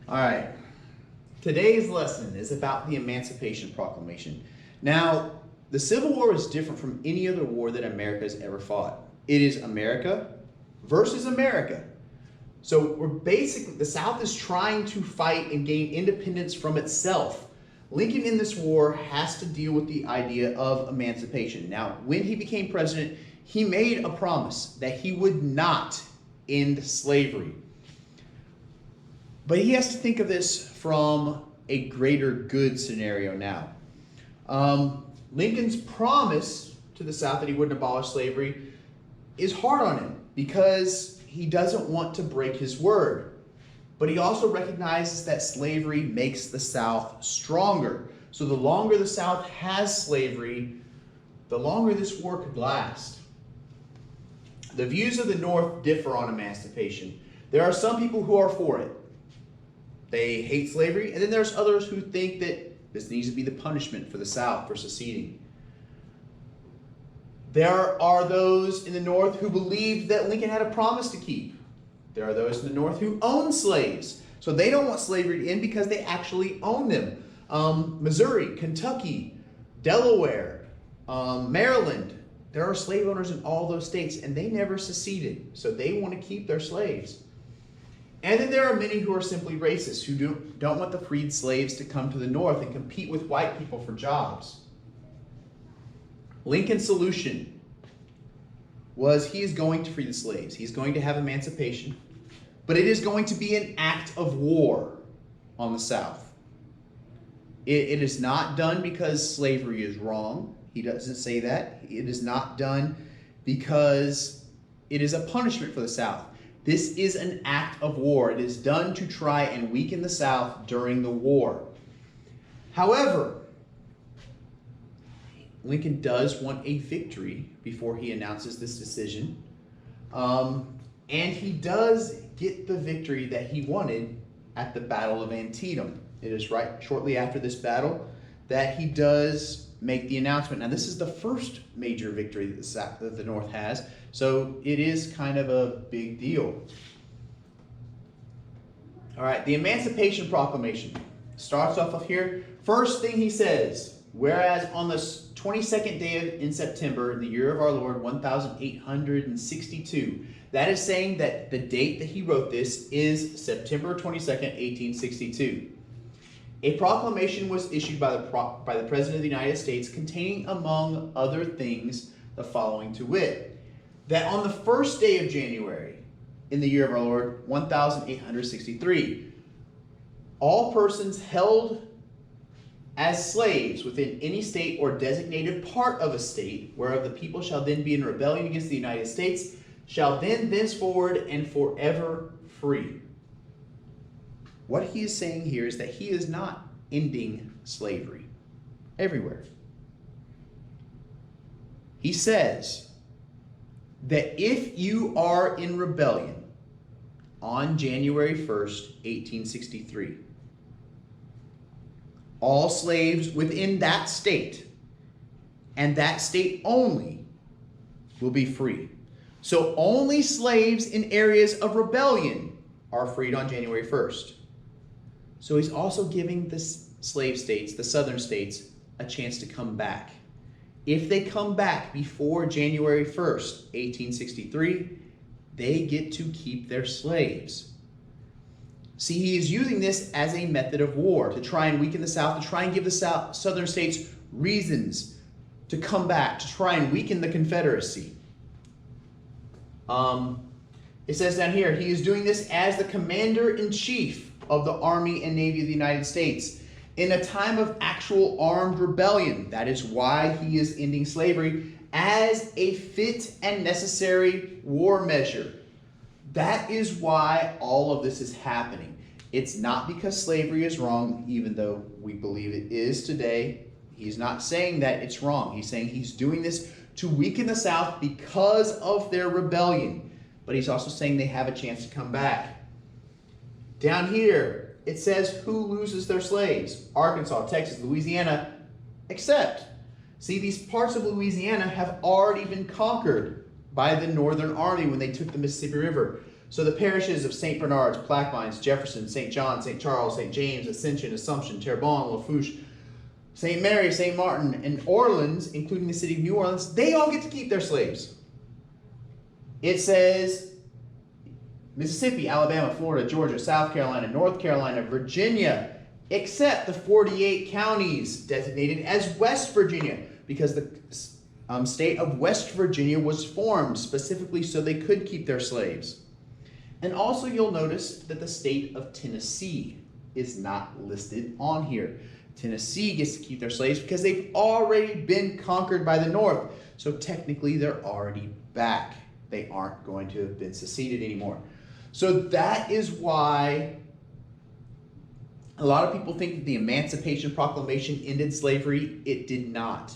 All right. Today's lesson is about the Emancipation Proclamation. Now, the Civil War is different from any other war that America has ever fought. It is America versus America. So the South is trying to fight and gain independence from itself. Lincoln in this war has to deal with the idea of emancipation. Now, when he became president, he made a promise that he would not end slavery. But he has to think of this from a greater good scenario now. Lincoln's promise to the South that he wouldn't abolish slavery is hard on him because he doesn't want to break his word. But he also recognizes that slavery makes the South stronger. So the longer the South has slavery, the longer this war could last. The views of the North differ on emancipation. There are some people who are for it. They hate slavery, and then there's others who think that this needs to be the punishment for the South for seceding. There are those in the North who believe that Lincoln had a promise to keep. There are those in the North who own slaves, so they don't want slavery to end because they actually own them. Missouri, Kentucky, Delaware, Maryland, there are slave owners in all those states, and they never seceded, so they want to keep their slaves. And then there are many who are simply racist, who don't want the freed slaves to come to the North and compete with white people for jobs. Lincoln's solution was he is going to free the slaves. He's going to have emancipation, but it is going to be an act of war on the South. It is not done because slavery is wrong. He doesn't say that. It is not done because it is a punishment for the South. This is an act of war. It is done to try and weaken the South during the war. However, Lincoln does want a victory before he announces this decision. And he does get the victory that he wanted at the Battle of Antietam. It is right shortly after this battle that he does make the announcement. Now, this is the first major victory that the North has, so it is kind of a big deal. All right, the Emancipation Proclamation starts off of here. First thing he says, whereas on the 22nd day in September, in the year of our Lord, 1862, that is saying that the date that he wrote this is September 22nd, 1862. A proclamation was issued by the President of the United States containing, among other things, the following to wit, that on the first day of January, in the year of our Lord, 1863, all persons held as slaves within any state or designated part of a state, whereof the people shall then be in rebellion against the United States, shall then thenceforward and forever free. What he is saying here is that he is not ending slavery everywhere. He says that if you are in rebellion on January 1st, 1863, all slaves within that state and that state only will be free. So only slaves in areas of rebellion are freed on January 1st. So he's also giving the slave states, the southern states, a chance to come back. If they come back before January 1st, 1863, they get to keep their slaves. See, he is using this as a method of war to try and weaken the South, to try and give the southern states reasons to come back, to try and weaken the Confederacy. It says down here, he is doing this as the commander-in-chief of the Army and Navy of the United States in a time of actual armed rebellion. That is why he is ending slavery as a fit and necessary war measure. That is why all of this is happening. It's not because slavery is wrong, even though we believe it is today. He's not saying that it's wrong. He's saying he's doing this to weaken the South because of their rebellion. But he's also saying they have a chance to come back. Down here, it says who loses their slaves. Arkansas, Texas, Louisiana, except. See, these parts of Louisiana have already been conquered by the Northern Army when they took the Mississippi River. So the parishes of St. Bernard's, Plaquemines, Jefferson, St. John, St. Charles, St. James, Ascension, Assumption, Terrebonne, Lafourche, St. Mary, St. Martin, and Orleans, including the city of New Orleans, they all get to keep their slaves. It says Mississippi, Alabama, Florida, Georgia, South Carolina, North Carolina, Virginia, except the 48 counties designated as West Virginia, because the state of West Virginia was formed specifically so they could keep their slaves. And also you'll notice that the state of Tennessee is not listed on here. Tennessee gets to keep their slaves because they've already been conquered by the North. So technically they're already back. They aren't going to have been seceded anymore. So that is why a lot of people think that the Emancipation Proclamation ended slavery. It did not.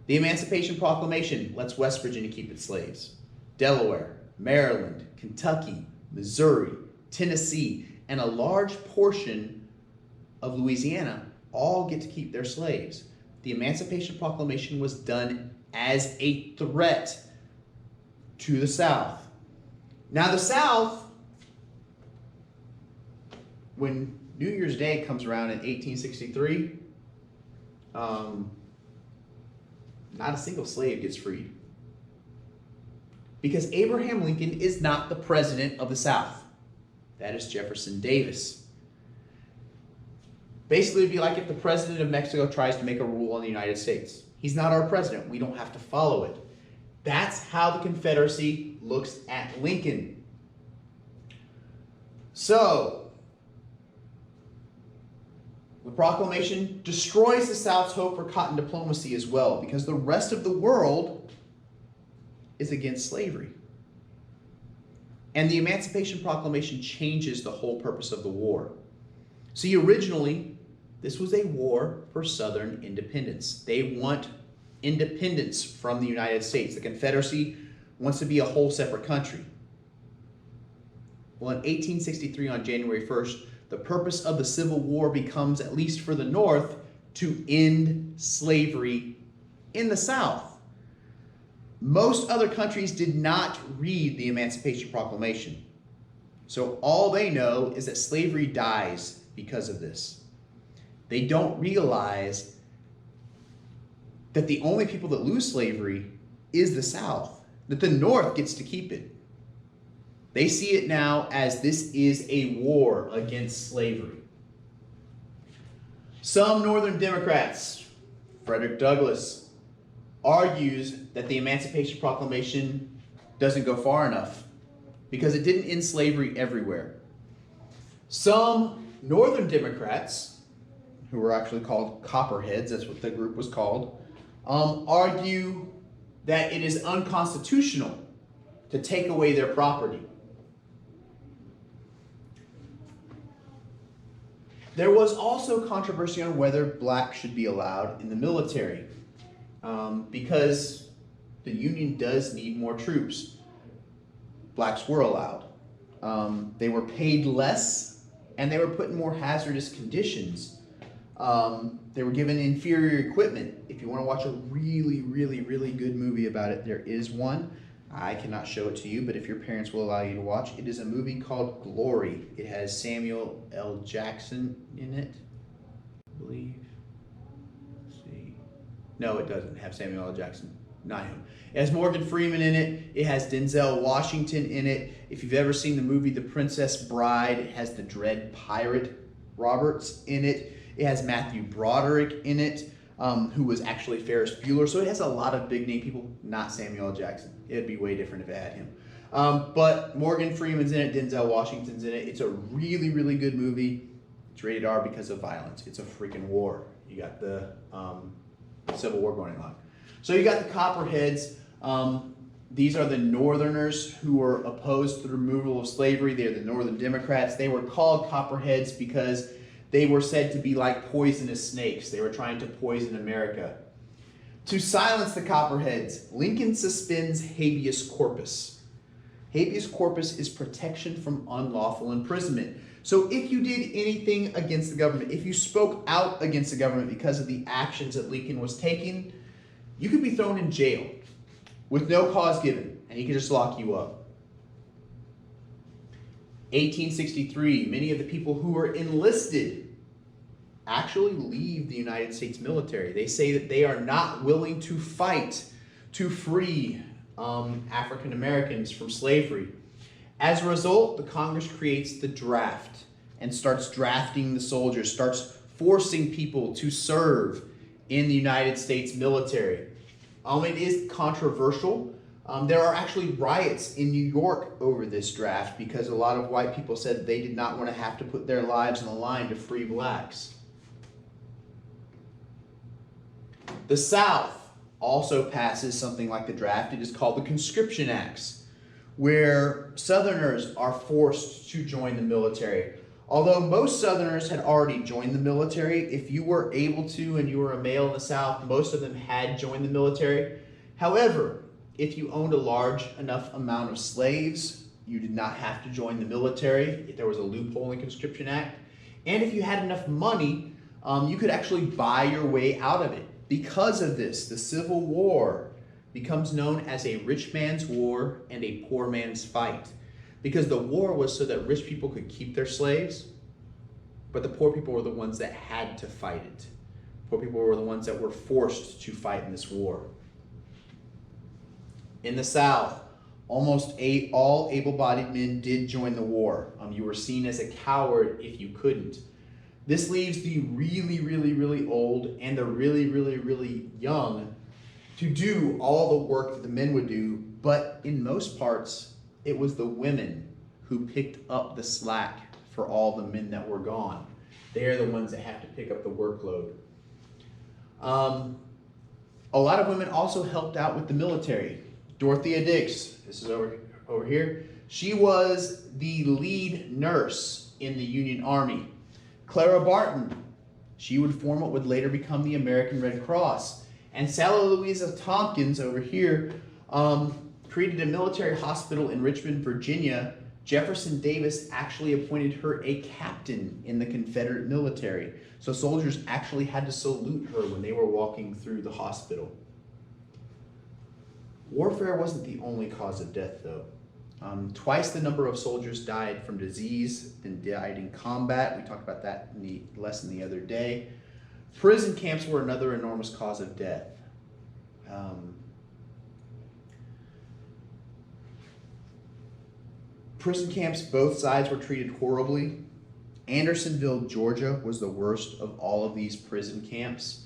The Emancipation Proclamation lets West Virginia keep its slaves. Delaware, Maryland, Kentucky, Missouri, Tennessee, and a large portion of Louisiana all get to keep their slaves. The Emancipation Proclamation was done as a threat to the South. Now the South, when New Year's Day comes around in 1863, not a single slave gets freed. Because Abraham Lincoln is not the president of the South. That is Jefferson Davis. Basically, it'd be like if the president of Mexico tries to make a rule on the United States. He's not our president. We don't have to follow it. That's how the Confederacy looks at Lincoln. So, the proclamation destroys the South's hope for cotton diplomacy as well, because the rest of the world is against slavery. And the Emancipation Proclamation changes the whole purpose of the war. See, originally, this was a war for Southern independence. They want independence from the United States. The Confederacy wants to be a whole separate country. Well, in 1863, on January 1st, the purpose of the Civil War becomes, at least for the North, to end slavery in the South. Most other countries did not read the Emancipation Proclamation. So all they know is that slavery dies because of this. They don't realize that the only people that lose slavery is the South, that the North gets to keep it. They see it now as this is a war against slavery. Some Northern Democrats, Frederick Douglass, argues that the Emancipation Proclamation doesn't go far enough because it didn't end slavery everywhere. Some Northern Democrats, who were actually called Copperheads, that's what the group was called, argue that it is unconstitutional to take away their property. There was also controversy on whether blacks should be allowed in the military. Because the Union does need more troops. Blacks were allowed. They were paid less, and they were put in more hazardous conditions. They were given inferior equipment. If you want to watch a really, really, really good movie about it, there is one. I cannot show it to you, but if your parents will allow you to watch, it is a movie called Glory. It has Samuel L. Jackson in it, I believe. No, it doesn't have Samuel L. Jackson. Not him. It has Morgan Freeman in it. It has Denzel Washington in it. If you've ever seen the movie The Princess Bride, it has the Dread Pirate Roberts in it. It has Matthew Broderick in it, who was actually Ferris Bueller. So it has a lot of big name people, not Samuel L. Jackson. It'd be way different if it had him. But Morgan Freeman's in it. Denzel Washington's in it. It's a really, really good movie. It's rated R because of violence. It's a freaking war. You got the Civil War going on. So you got the Copperheads. These are the Northerners who were opposed to the removal of slavery. They're the Northern Democrats. They were called Copperheads because they were said to be like poisonous snakes. They were trying to poison America. To silence the Copperheads, Lincoln suspends habeas corpus. Habeas corpus is protection from unlawful imprisonment. So if you did anything against the government, if you spoke out against the government because of the actions that Lincoln was taking, you could be thrown in jail with no cause given, and he could just lock you up. 1863, many of the people who were enlisted actually leave the United States military. They say that they are not willing to fight to free African Americans from slavery. As a result, the Congress creates the draft and starts drafting the soldiers, starts forcing people to serve in the United States military. It is controversial. There are actually riots in New York over this draft because a lot of white people said they did not want to have to put their lives on the line to free blacks. The South also passes something like the draft. It is called the Conscription Acts, where Southerners are forced to join the military. Although most Southerners had already joined the military, if you were able to and you were a male in the South, most of them had joined the military. However, if you owned a large enough amount of slaves, you did not have to join the military. There was a loophole in the Conscription Act. And if you had enough money, you could actually buy your way out of it. Because of this, the Civil War becomes known as a rich man's war and a poor man's fight. Because the war was so that rich people could keep their slaves, but the poor people were the ones that had to fight it. Poor people were the ones that were forced to fight in this war. In the South, almost all able-bodied men did join the war. You were seen as a coward if you couldn't. This leaves the really, really, really old and the really, really, really young to do all the work that the men would do, but in most parts, it was the women who picked up the slack for all the men that were gone. They're the ones that have to pick up the workload. A lot of women also helped out with the military. Dorothea Dix, this is over here, she was the lead nurse in the Union Army. Clara Barton, she would form what would later become the American Red Cross. And Sally Louisa Tompkins over here created a military hospital in Richmond, Virginia. Jefferson Davis actually appointed her a captain in the Confederate military. So soldiers actually had to salute her when they were walking through the hospital. Warfare wasn't the only cause of death, though. Twice the number of soldiers died from disease than died in combat. We talked about that in the lesson the other day. Prison camps were another enormous cause of death. Prison camps, both sides were treated horribly. Andersonville, Georgia was the worst of all of these prison camps.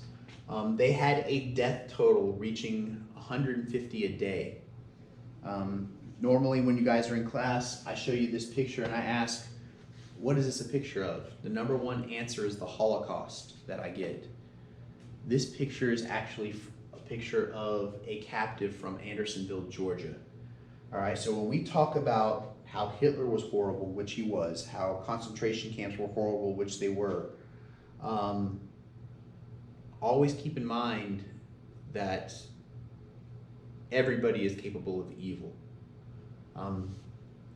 They had a death total reaching 150 a day. Normally when you guys are in class, I show you this picture and I ask, what is this a picture of? The number one answer is the Holocaust that I get. This picture is actually a picture of a captive from Andersonville, Georgia. All right, so when we talk about how Hitler was horrible, which he was, how concentration camps were horrible, which they were, always keep in mind that everybody is capable of evil.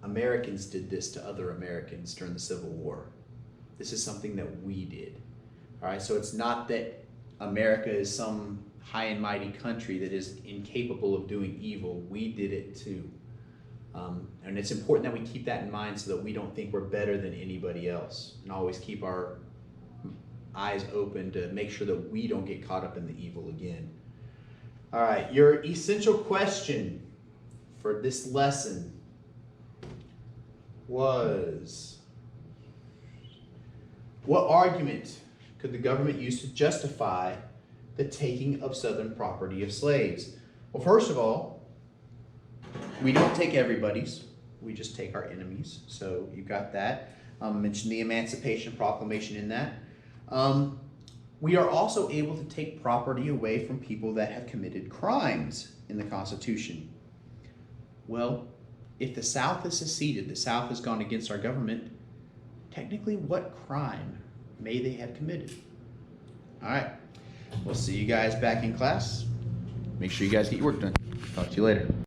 Americans did this to other Americans during the Civil War. This is something that we did. All right, so it's not that America is some high and mighty country that is incapable of doing evil. We did it too. And it's important that we keep that in mind so that we don't think we're better than anybody else, and always keep our eyes open to make sure that we don't get caught up in the evil again. All right, your essential question for this lesson was, what argument could the government use to justify the taking of Southern property of slaves? Well, first of all, we don't take everybody's, we just take our enemies. So you got that. Mentioned the Emancipation Proclamation in that. We are also able to take property away from people that have committed crimes in the Constitution. Well, if the South has seceded, the South has gone against our government, technically what crime may they have committed? All right, we'll see you guys back in class. Make sure you guys get your work done. Talk to you later.